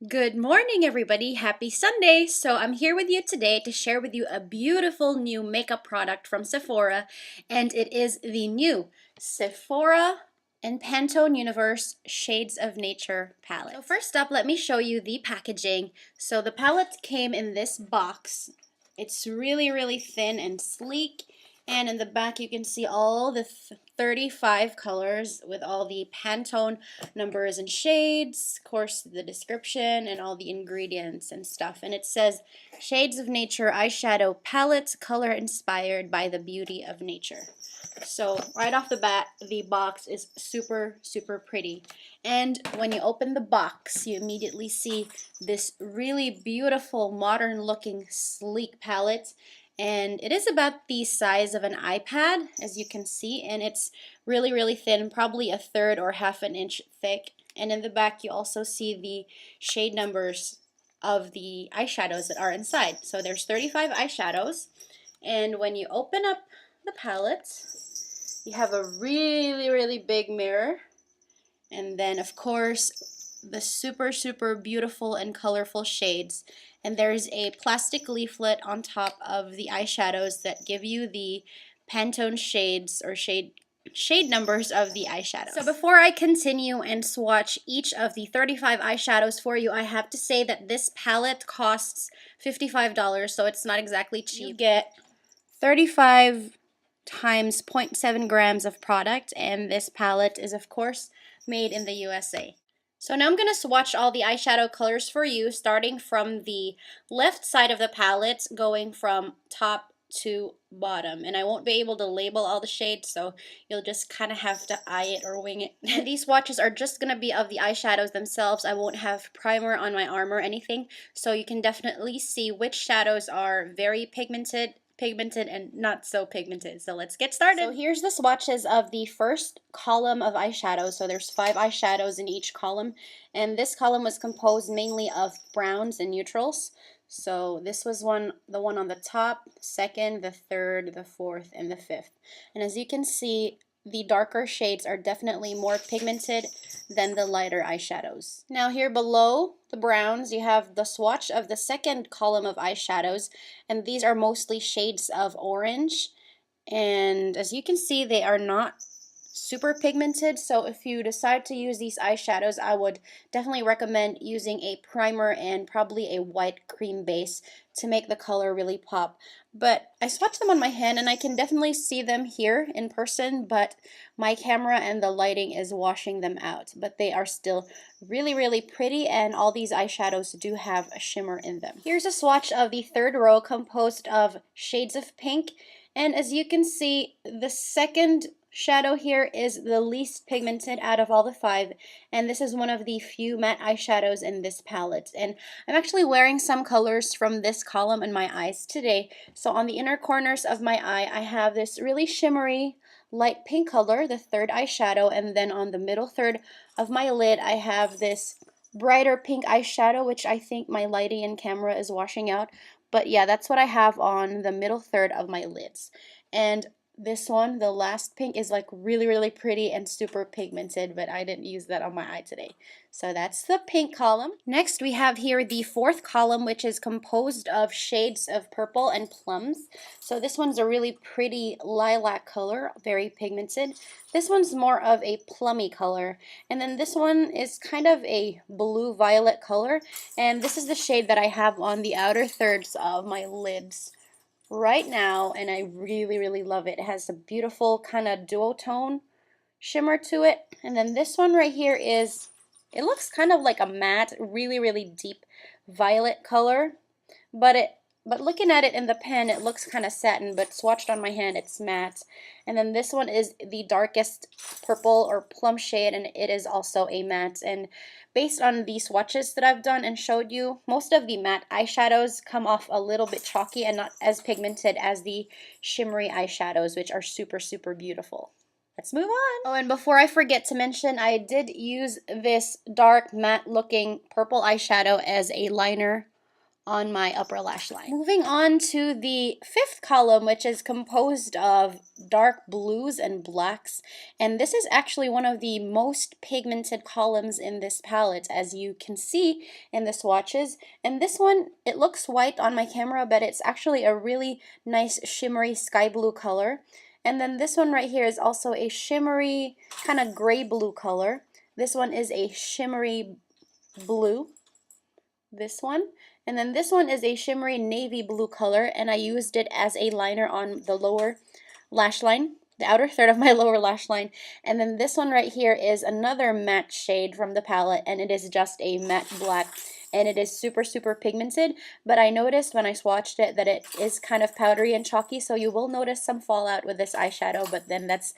Good morning, everybody. Happy Sunday. So I'm here with you today to share with you a beautiful new makeup product from Sephora, and it is the new Sephora and Pantone Universe Shades of Nature palette. So first up, let me show you the packaging. So the palette came in this box. It's really thin and sleek. And in the back, you can see all the 35 colors with all the Pantone numbers and shades, of course, the description, and all the ingredients and stuff. And it says, Shades of Nature eyeshadow palette, color inspired by the beauty of nature. So right off the bat, the box is super pretty. And when you open the box, you immediately see this really beautiful, modern looking, sleek palette. And it is about the size of an iPad, as you can see, and it's really thin, probably a third or half an inch thick. And in the back, you also see the shade numbers of the eyeshadows that are inside. So there's 35 eyeshadows, and when you open up the palette, you have a really big mirror, and then of course the super beautiful and colorful shades. And there's a plastic leaflet on top of the eyeshadows that give you the Pantone shades or shade numbers of the eyeshadows. So before I continue and swatch each of the 35 eyeshadows for you, I have to say that this palette costs $55, so it's not exactly cheap. You get 35 times 0.7 grams of product, and this palette is of course made in the USA. So now I'm going to swatch all the eyeshadow colors for you, starting from the left side of the palette, going from top to bottom. And I won't be able to label all the shades, so you'll just kind of have to eye it or wing it. And these swatches are just going to be of the eyeshadows themselves. I won't have primer on my arm or anything, so you can definitely see which shadows are very pigmented and not so pigmented. So let's get started. So here's the swatches of the first column of eyeshadows. So there's 5 eyeshadows in each column, and this column was composed mainly of browns and neutrals. So this was the one on the top, second, the third, the fourth, and the fifth. And as you can see, the darker shades are definitely more pigmented than the lighter eyeshadows. Now here below the browns, you have the swatch of the second column of eyeshadows, and these are mostly shades of orange. And as you can see, they are not super pigmented, so if you decide to use these eyeshadows, I would definitely recommend using a primer and probably a white cream base to make the color really pop. But I swatched them on my hand, and I can definitely see them here in person, but my camera and the lighting is washing them out. But they are still really pretty, and all these eyeshadows do have a shimmer in them. Here's a swatch of the third row, composed of shades of pink. And as you can see, the second shadow here is the least pigmented out of all the 5, and this is one of the few matte eyeshadows in this palette. And I'm actually wearing some colors from this column in my eyes today. So on the inner corners of my eye, I have this really shimmery light pink color, the third eyeshadow, and then on the middle third of my lid, I have this brighter pink eyeshadow, which I think my lighting and camera is washing out. But yeah, that's what I have on the middle third of my lids. And this one, the last pink, is like really pretty and super pigmented, but I didn't use that on my eye today. So that's the pink column. Next, we have here the fourth column, which is composed of shades of purple and plums. So this one's a really pretty lilac color, very pigmented. This one's more of a plummy color. And then this one is kind of a blue-violet color. And this is the shade that I have on the outer thirds of my lids right now, and I really love it. It has a beautiful kind of duotone shimmer to it. And then this one right here it looks kind of like a matte, really deep violet color, but looking at it in the pen, it looks kind of satin, but swatched on my hand, it's matte. And then this one is the darkest purple or plum shade, and it is also a matte. And based on the swatches that I've done and showed you, most of the matte eyeshadows come off a little bit chalky and not as pigmented as the shimmery eyeshadows, which are super beautiful. Let's move on. Oh, and before I forget to mention, I did use this dark matte looking purple eyeshadow as a liner on my upper lash line. Moving on to the fifth column, which is composed of dark blues and blacks. And this is actually one of the most pigmented columns in this palette, as you can see in the swatches. And this one, it looks white on my camera, but it's actually a really nice shimmery sky blue color. And then this one right here is also a shimmery kind of gray blue color. This one is a shimmery blue. This one. And then this one is a shimmery navy blue color, and I used it as a liner on the lower lash line, the outer third of my lower lash line. And then this one right here is another matte shade from the palette, and it is just a matte black, and it is super, super pigmented. But I noticed when I swatched it that it is kind of powdery and chalky, so you will notice some fallout with this eyeshadow, but then that's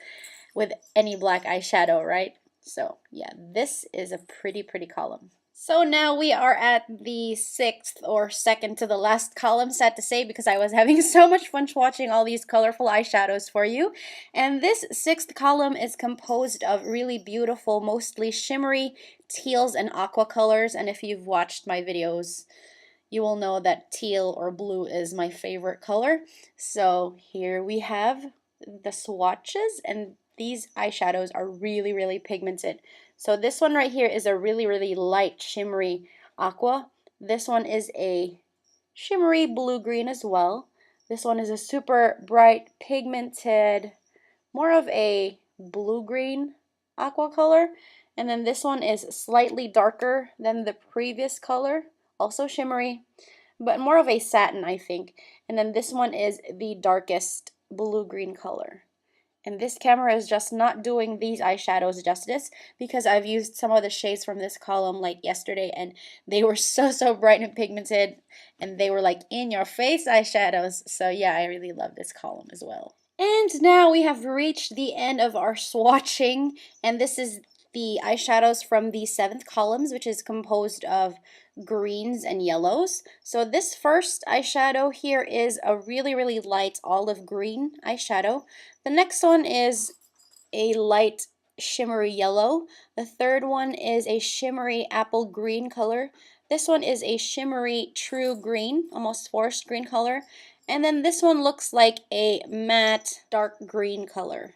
with any black eyeshadow, right? So yeah, this is a pretty, pretty column. So now we are at the sixth or second to the last column, sad to say, because I was having so much fun swatching all these colorful eyeshadows for you. And this sixth column is composed of really beautiful, mostly shimmery teals and aqua colors. And if you've watched my videos, you will know that teal or blue is my favorite color. So here we have the swatches, and these eyeshadows are really, really pigmented. So this one right here is a really, really light shimmery aqua. This one is a shimmery blue-green as well. This one is a super bright pigmented, more of a blue-green aqua color. And then this one is slightly darker than the previous color, also shimmery, but more of a satin, I think. And then this one is the darkest blue-green color. And this camera is just not doing these eyeshadows justice, because I've used some of the shades from this column like yesterday, and they were so, so bright and pigmented, and they were like in your face eyeshadows. So yeah, I really love this column as well. And now we have reached the end of our swatching, and this is the eyeshadows from the seventh columns, which is composed of greens and yellows. So this first eyeshadow here is a really, really light olive green eyeshadow. The next one is a light shimmery yellow. The third one is a shimmery apple green color. This one is a shimmery true green, almost forest green color. And then this one looks like a matte dark green color,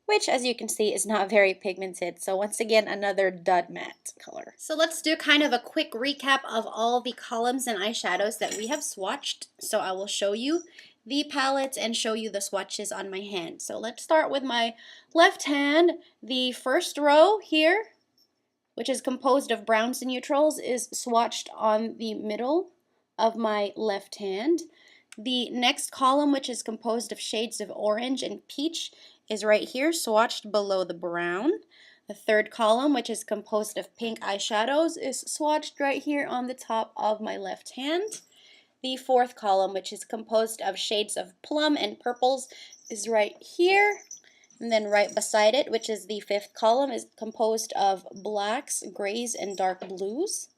which, as you can see, is not very pigmented. So once again, another dud matte color. So let's do kind of a quick recap of all the columns and eyeshadows that we have swatched. So I will show you the palette and show you the swatches on my hand. So let's start with my left hand. The first row here, which is composed of browns and neutrals, is swatched on the middle of my left hand. The next column, which is composed of shades of orange and peach, is right here, swatched below the brown. The third column, which is composed of pink eyeshadows, is swatched right here on the top of my left hand. The fourth column, which is composed of shades of plum and purples, is right here. And then right beside it, which is the fifth column, is composed of blacks, grays, and dark blues.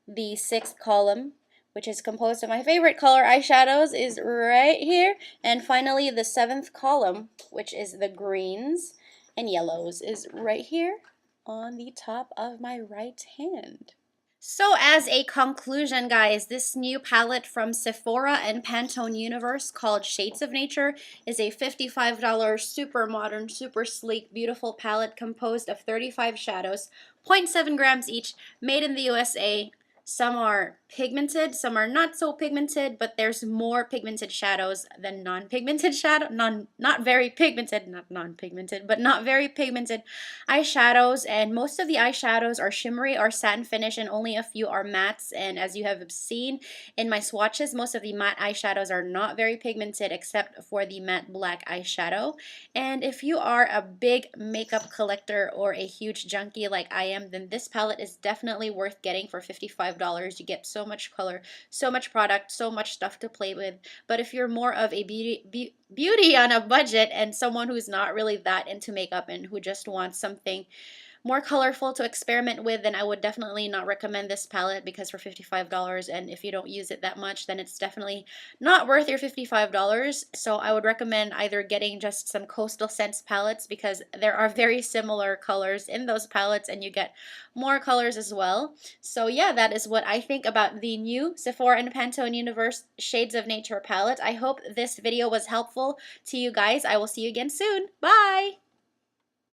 The sixth column, which is composed of my favorite color eyeshadows, is right here. And finally, the seventh column, which is the greens and yellows, is right here on the top of my right hand. So as a conclusion, guys, this new palette from Sephora and Pantone Universe called Shades of Nature is a $55 super modern, super sleek, beautiful palette composed of 35 shadows, 0.7 grams each, made in the USA. Some are pigmented, some are not so pigmented, but there's more pigmented shadows than non-pigmented shadow, not very pigmented, not non-pigmented, but not very pigmented eyeshadows. And most of the eyeshadows are shimmery or satin finish, and only a few are mattes. And as you have seen in my swatches, most of the matte eyeshadows are not very pigmented except for the matte black eyeshadow. And if you are a big makeup collector or a huge junkie like I am, then this palette is definitely worth getting for $55. You get so much color, so much product, so much stuff to play with. But if you're more of a beauty on a budget and someone who's not really that into makeup and who just wants something more colorful to experiment with, then I would definitely not recommend this palette, because for $55, and if you don't use it that much, then it's definitely not worth your $55. So I would recommend either getting just some Coastal Scents palettes, because there are very similar colors in those palettes and you get more colors as well. So yeah, that is what I think about the new Sephora and Pantone Universe Shades of Nature palette. I hope this video was helpful to you guys. I will see you again soon. Bye!